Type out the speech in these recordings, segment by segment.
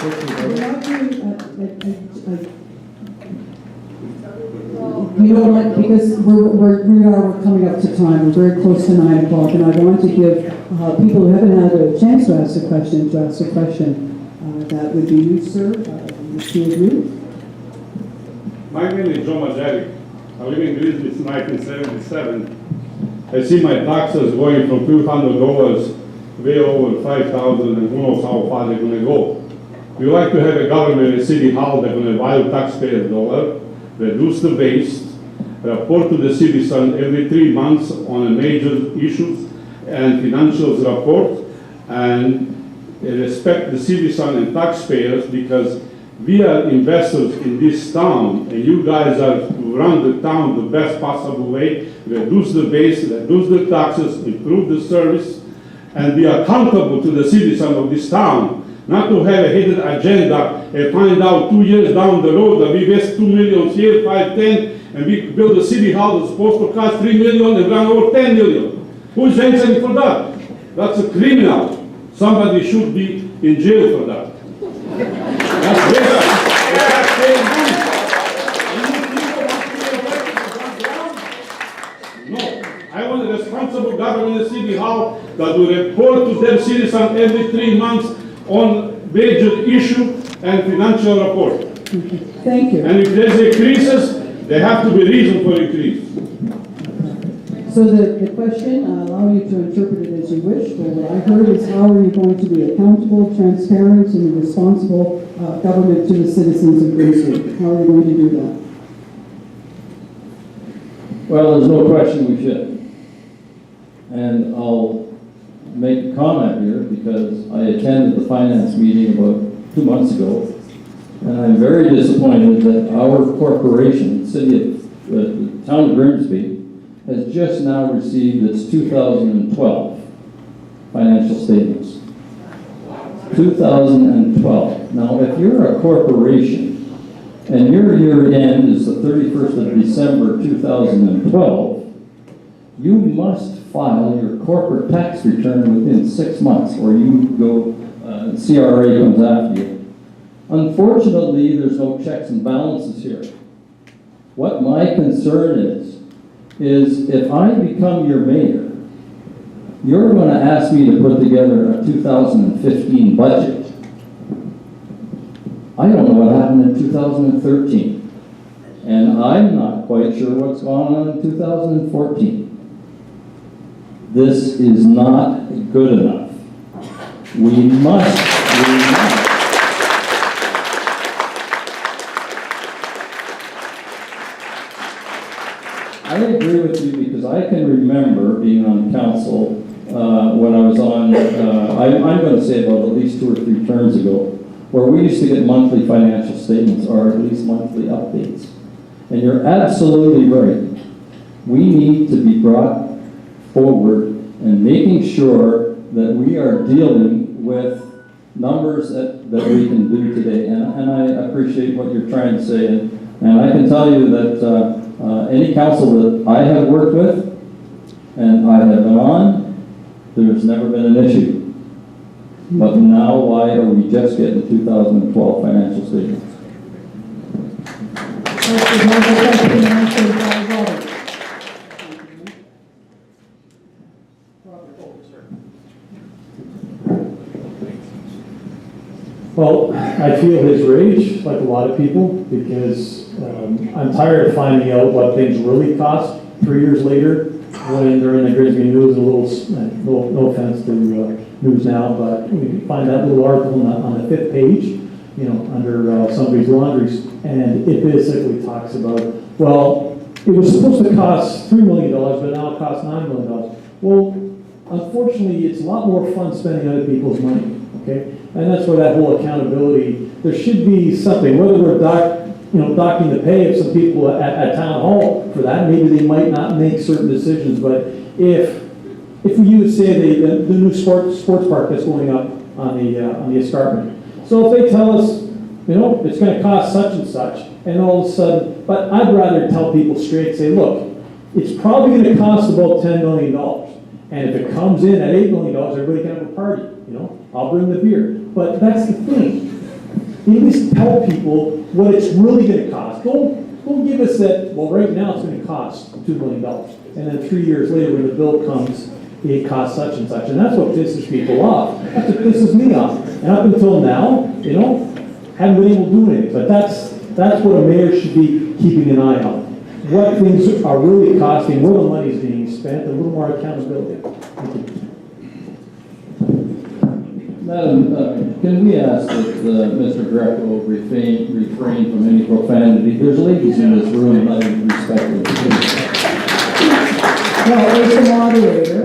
We're not doing, you know what, because we're coming up to time, we're very close to 9 o'clock, and I want to give people who haven't had a chance to ask a question, that would be you, sir, the two of you. My name is Joe Majari. I live in Greece since 1977. I see my taxes going from $200 way over $5,000, and who knows how far they're going to go. We like to have a government, a city hall that's going to value taxpayers' dollar, reduce the waste, report to the citizen every 3 months on a major issues and financials report, and respect the citizen and taxpayers, because we are investors in this town, and you guys are to run the town the best possible way, reduce the waste, reduce the taxes, improve the service, and be accountable to the citizen of this town. Not to have a hidden agenda and find out 2 years down the road that we waste 2 million here, 5, 10, and we build a city hall that's supposed to cost 3 million and run over 10 million. Who's answering for that? That's a criminal. Somebody should be in jail for that. That's no, I want a responsible government in the city hall that will report to their citizens every 3 months on major issue and financial report. Thank you. And if there's increases, there have to be reason for increase. So the question, I'll allow you to interpret it as you wish, but what I heard is how are you going to be accountable, transparent, and responsible government to the citizens of Grimsby? How are you going to do that? Well, there's no question we should. And I'll make a comment here because I attended the finance meeting about 2 months ago, and I'm very disappointed that our corporation, the town of Grimsby, has just now received its 2012 financial statements. 2012. Now, if you're a corporation and your year end is the 31st of December 2012, you must file your corporate tax return within 6 months, or you go, CRA comes after you. Unfortunately, there's no checks and balances here. What my concern is if I become your mayor, you're going to ask me to put together a 2015 budget. I don't know what happened in 2013, and I'm not quite sure what's going on in 2014. This is not good enough. We must. I agree with you because I can remember being on council when I was on, I'm going to say about at least 2 or 3 terms ago, where we used to get monthly financial statements or at least monthly updates. And you're absolutely right. We need to be brought forward and making sure that we are dealing with numbers that we can do today. And I appreciate what you're trying to say. And I can tell you that any council that I have worked with and I have been on, there's never been an issue. But now, why are we just getting 2012 financial statements? Well, I feel his rage, like a lot of people, because I'm tired of finding out what things really cost 3 years later when they're in the Grimsby News, no offense to News Now, but we find that little article on the 5th page, you know, under somebody's laundries, and it basically talks about, well, it was supposed to cost $3 million, but now it costs $9 million. Well, unfortunately, it's a lot more fun spending other people's money, okay? And that's where that whole accountability, there should be something, whether we're docking the pay of some people at town hall for that, maybe they might not make certain decisions, but if we use, say, the new sports park that's going up on the escarpment. So if they tell us, you know, it's going to cost such and such, and all of a sudden, but I'd rather tell people straight, say, look, it's probably going to cost about $10 million. And if it comes in at $8 million, everybody can have a party, you know? I'll bring the beer. But that's the thing. at least tell people what it's really gonna cost. Don't give us that, well, right now it's gonna cost $2 million. And then 3 years later, when the bill comes, it costs such and such. And that's what pisses people off. That's what pisses me off. And up until now, haven't been able to do anything. But that's what a mayor should be keeping an eye on. What things are really costing, where the money is being spent, a little more accountability. Thank you. Madam, can we ask that Mr. Greco refrain from any profanity? There's ladies in this room, and I respect them. Well, as the moderator,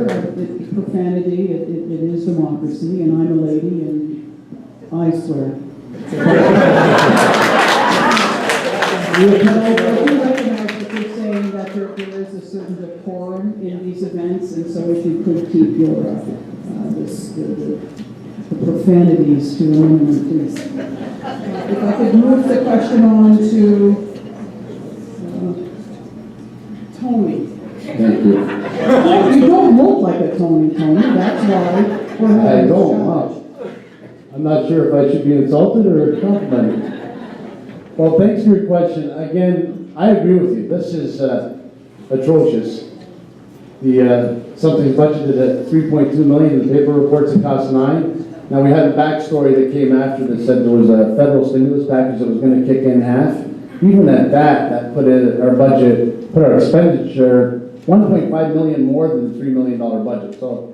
profanity, it is democracy, and I'm a lady, and I swear. I do recognize that you're saying that there is a certain decorum in these events, and so if you could keep your, the profanities to a minimum, please. If I could move the question on to Tony. Thank you. You don't look like a Tony, that's why we're having I this don't, challenge. huh? I'm not sure if I should be insulted or complimented. Well, thanks for your question. Again, I agree with you. This is atrocious. Something's budgeted at $3.2 million. The paper reports it costs $9 million. Now, we had a backstory that came after that said there was a federal stimulus package that was going to kick in half. Even at that put in our budget, put our expenditure $1.5 million more than the $3 million budget. So,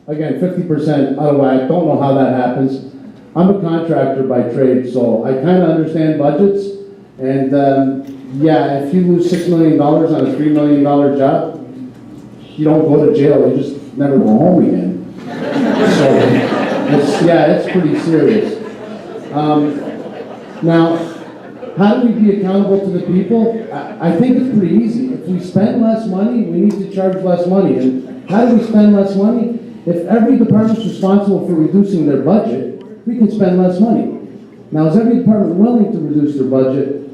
again, 50% out of whack. Don't know how that happens. I'm a contractor by trade, so I kind of understand budgets. And yeah, if you lose $6 million on a $3 million job, you don't go to jail. You just never go home again. So. It's pretty serious. Now, how do we be accountable to the people? I think it's pretty easy. If we spend less money, we need to charge less money. And how do we spend less money? If every department's responsible for reducing their budget, we can spend less money. Now, is every department willing to reduce their budget?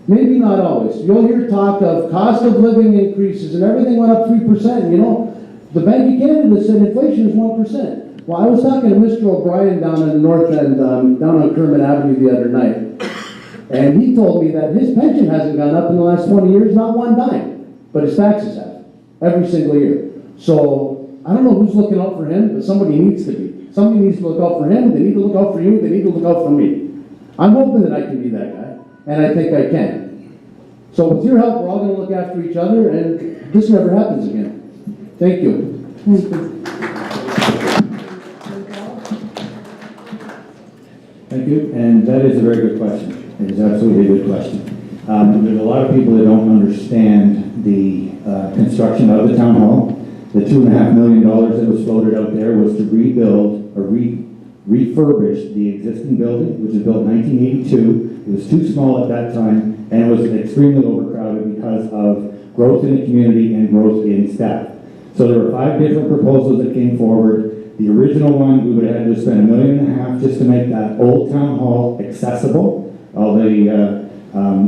Maybe not always. You'll hear talk of cost of living increases and everything went up 3%. The Bank of Canada said inflation is 1%. Well, I was talking to Mr. O'Brien down in the north end, down on Kermit Avenue the other night, and he told me that his pension hasn't gone up in the last 20 years, not one dime, but his taxes have, every single year. So, I don't know who's looking out for him, but somebody needs to be. Somebody needs to look out for him, they need to look out for you, they need to look out for me. I'm hoping that I can be that guy, and I think I can. So with your help, we're all going to look after each other, and this never happens again. Thank you. Thank you. Thank you, and that is a very good question. It is absolutely a good question. There's a lot of people that don't understand the construction of the town hall. The $2.5 million that was floated out there was to rebuild or refurbish the existing building, which was built in 1982. It was too small at that time, and it was extremely overcrowded because of growth in the community and growth in staff. So there were 5 different proposals that came forward. The original one, we would have had to spend $1.5 million just to make that old town hall accessible. All the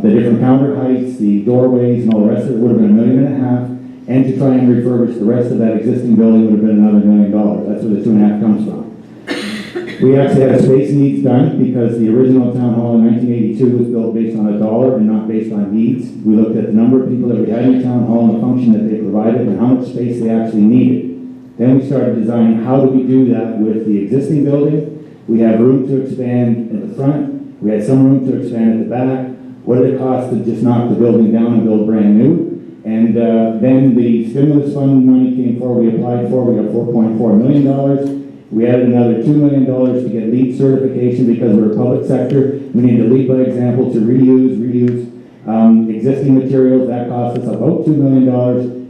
different counter heights, the doorways, and all the rest of it would have been $1.5 million. And to try and refurbish the rest of that existing building would have been another $1 million. That's where the 2.5 comes from. We actually had space needs done because the original town hall in 1982 was built based on $1 and not based on needs. We looked at the number of people that we had in the town hall and the function that they provided and how much space they actually needed. Then we started designing how do we do that with the existing building. We have room to expand at the front. We had some room to expand at the back. What did it cost to just knock the building down and build brand new? And then the stimulus fund money came forward. We applied for. We got $4.4 million. We added another $2 million to get LEED certification because we're a public sector. We need to lead by example to reuse existing materials. That cost us about $2 million.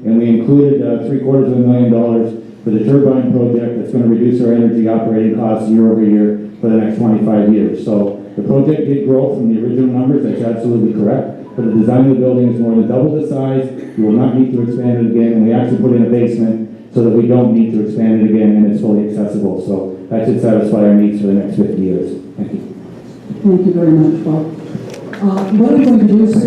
And we included $750,000 for the turbine project that's going to reduce our energy operating costs year over year for the next 25 years. So the project did grow from the original numbers, that's absolutely correct, but the design of the building is more than double the size. We will not need to expand it again, and we actually put in a basement so that we don't need to expand it again, and it's fully accessible. So that should satisfy our needs for the next 50 years. Thank you. Thank you very much, Bob. What I'm going to do, Sue,